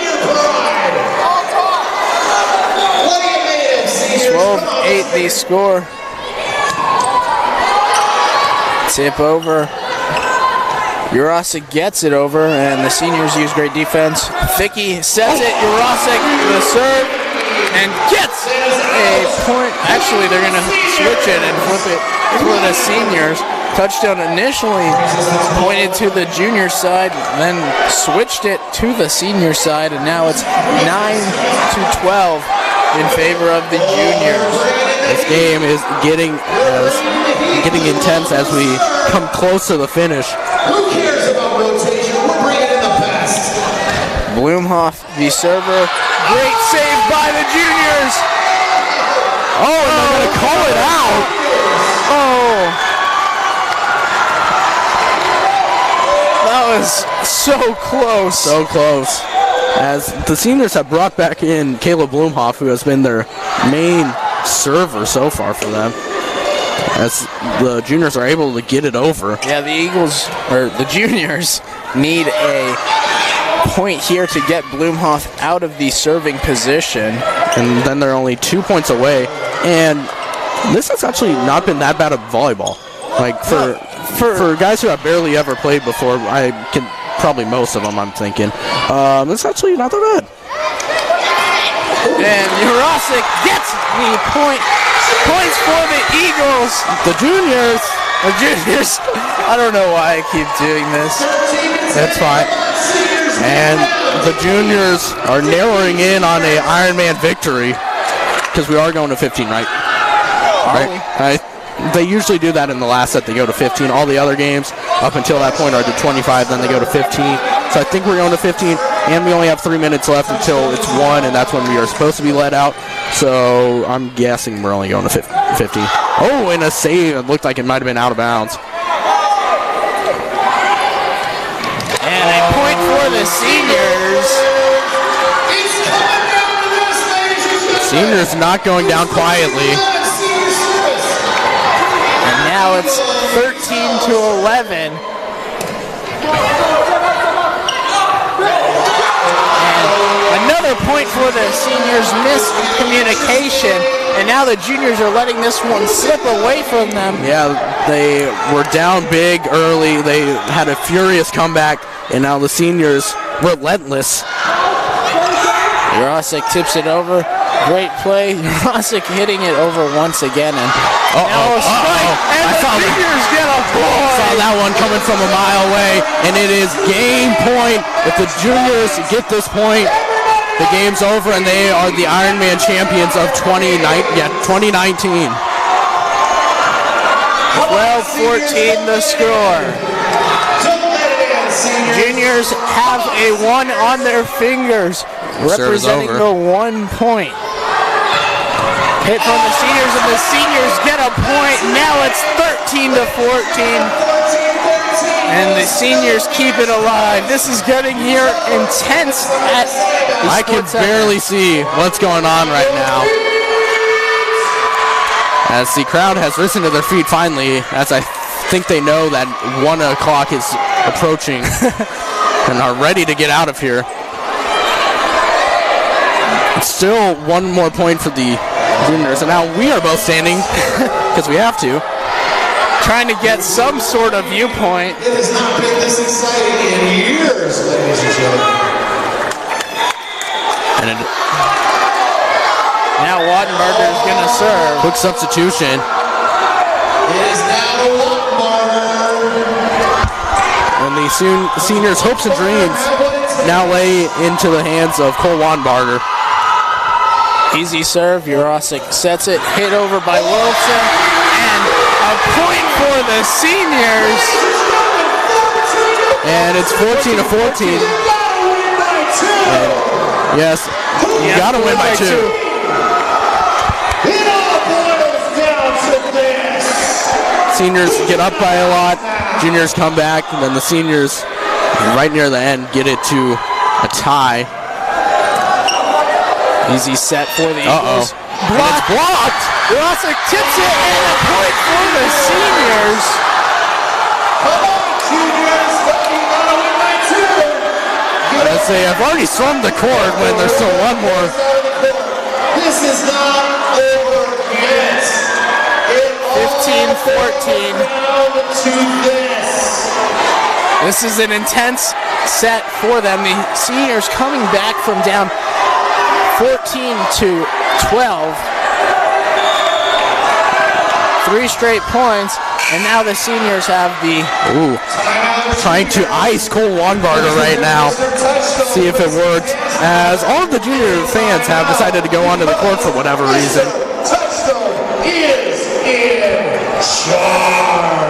12-8 the score. Tip over. Urosic gets it over, and the seniors use great defense. Thicky sets it. Urosic the serve and gets a point. Actually, they're going to switch it and flip it for the seniors. Touchdown initially pointed to the junior side, then switched it to the senior side, and now it's 9-12 in favor of the juniors. This game is getting intense as we come close to the finish. Who cares about rotation? We're bringing in the best. Bloomhoff, the server. Great save by the juniors. Oh, and they're going to call it out. Oh. That was so close. So close. As the seniors have brought back in Caleb Bloomhoff, who has been their main server so far for them, as the juniors are able to get it over. Yeah, the juniors need a point here to get Bloomhoff out of the serving position. And then they're only 2 points away. And this has actually not been that bad of volleyball. Like for guys who have barely ever played before, probably most of them, I'm thinking. It's actually not that bad. And Urosic gets the point. Points for the Eagles. The juniors. I don't know why I keep doing this. That's fine. And the juniors are narrowing in on a Ironman victory, because we are going to 15, right? Right. They usually do that in the last set. They go to 15. All the other games up until that point are to 25. Then they go to 15. So I think we're going to 15, and we only have 3 minutes left until it's 1, and that's when we are supposed to be let out. So I'm guessing we're only going to 15. Oh, and a save. It looked like it might have been out of bounds. And a point for the seniors. Seniors not going down quietly. And now it's 13-11. Another point for the seniors' miscommunication, and now the juniors are letting this one slip away from them. Yeah, they were down big early. They had a furious comeback, and now the seniors relentless. Urosic tips it over. Great play. Urosic hitting it over once again, and now a strike, and the juniors get a point. I saw that one coming from a mile away, and it is game point. If the juniors get this point, the game's over, and they are the Ironman champions of 2019. 12-14 the score. Juniors have a 1 on their fingers, representing the 1 point. Hit from the seniors, and the seniors get a point. Now it's 13-14. And the seniors keep it alive. This is getting here intense at the I can barely see what's going on right now. As the crowd has risen to their feet finally, as I think they know that 1 o'clock is approaching and are ready to get out of here. Still 1 more point for the juniors, and now we are both standing because we have to. Trying to get some sort of viewpoint. It has not been this exciting in years, ladies and gentlemen. And now Wattenberger is going to serve. quick substitution. It is now Wattenberger. And the seniors' hopes and dreams now lay into the hands of Cole Wattenberger. Easy serve. Jurasic sets it. Hit over by Wilson. And a point for the seniors. And it's 14-14. Yes, you got to win by 2. It all boils down to this. Seniors get up by a lot. Juniors come back, and then the seniors, right near the end, get it to a tie. Easy set for the Eagles. And it's blocked. Jurasic tips it, and a point for the seniors. Come on, juniors. You gotta win by 2. Let's say I've already stormed the court when there's still one more. This is not over yet. 15-14. Down to this. This is an intense set for them. The seniors coming back from down 14-12. 3 straight points, and now the seniors have the... Ooh, trying to ice Cole Wattenberger right now. See if it worked, as all of the junior fans have decided to go onto the court for whatever reason. Touchstone is in charge.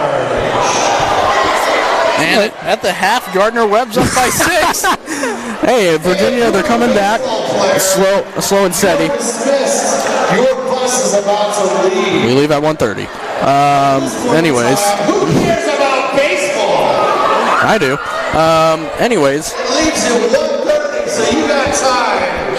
And at the half, Gardner-Webb's up by 6. Hey, Virginia, they're coming back. Slow and steady. Your bus is about to leave. We leave at 1:30. Anyways. Who cares about baseball? I do. Anyways. It leaves you 1:30, so you got time.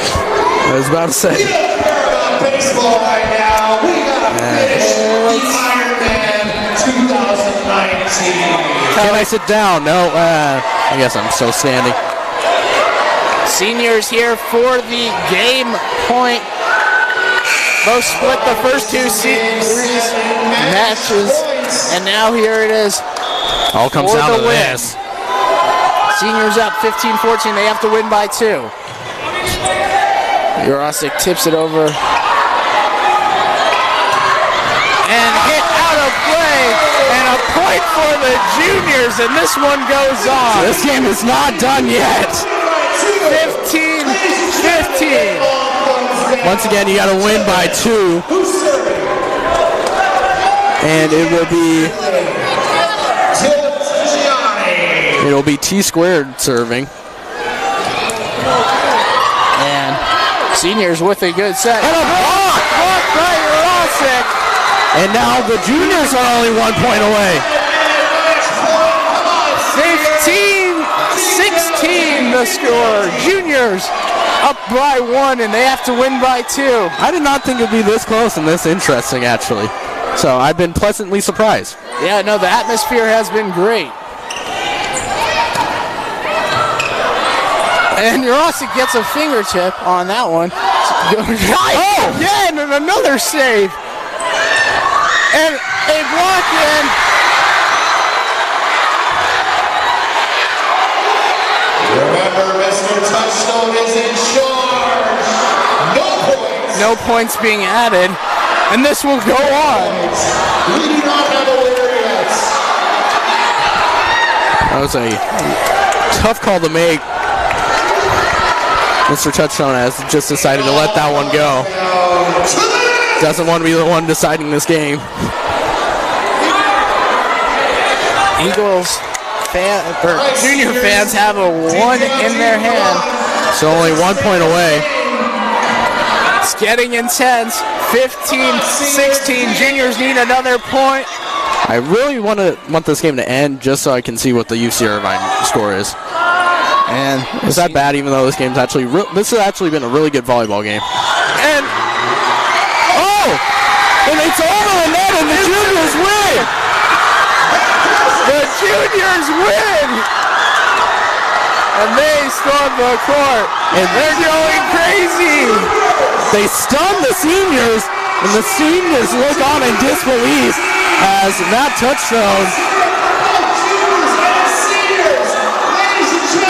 I was about to We say. don't care about baseball right now. We gotta finish the IRONMAN 2019. Can I sit down? No. I guess I'm still standing. Seniors here for the game point. Both split the first 2 series matches, and now here it is. All comes For down the to win. this. Seniors up 15-14. They have to win by 2. Jurasic tips it over. And hit out of play. And a point for the juniors. And this one goes on. This game is not done yet. 15-15. Once again, you got to win by 2. And it'll be T squared serving. And seniors with a good set. And a block! Blocked by Jurasic. And now the juniors are only 1 point away. 15-16 the score. Juniors up by 1, and they have to win by 2. I did not think it'd be this close and this interesting, actually. So I've been pleasantly surprised. Yeah, no, the atmosphere has been great. And Jurasic gets a fingertip on that one. Oh! Again, and another save. And a block in. Remember, Mr. Touchstone is in charge. No points. No points being added. And this will go on. We do not have a winner yet. That was a tough call to make. Mr. Touchstone has just decided to let that one go. Doesn't want to be the one deciding this game. Eagles junior fans have a 1 in their hand. So only 1 point away. It's getting intense. 15-16. Juniors need another point. I really want this game to end just so I can see what the UC Irvine score is. And is that bad? Even though this game's actually this has actually been a really good volleyball game. And and it's over the net, and the juniors win. The juniors win. And they storm the court. And they're going crazy. They stun the seniors, and the seniors look on in disbelief as Matt Touchstone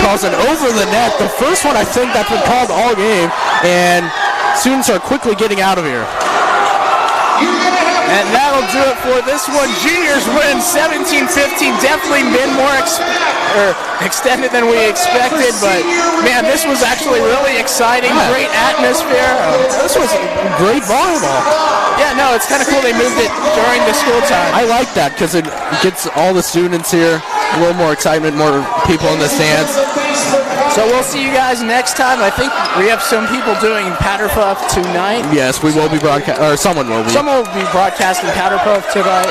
calls an over the net. The first one I think that's been called all game. and students are quickly getting out of here. And that'll do it for this one. Juniors win 17-15. Definitely been more extended than we expected, but man, this was actually really exciting. Great atmosphere. This was great volleyball. Yeah, no, it's kind of cool they moved it during the school time. I like that because it gets all the students here, a little more excitement, more people in the stands. So we'll see you guys next time. I think we have some people doing Powder Puff tonight. Yes, we will be broadcasting, or someone will be. Someone will be broadcasting Powder Puff tonight.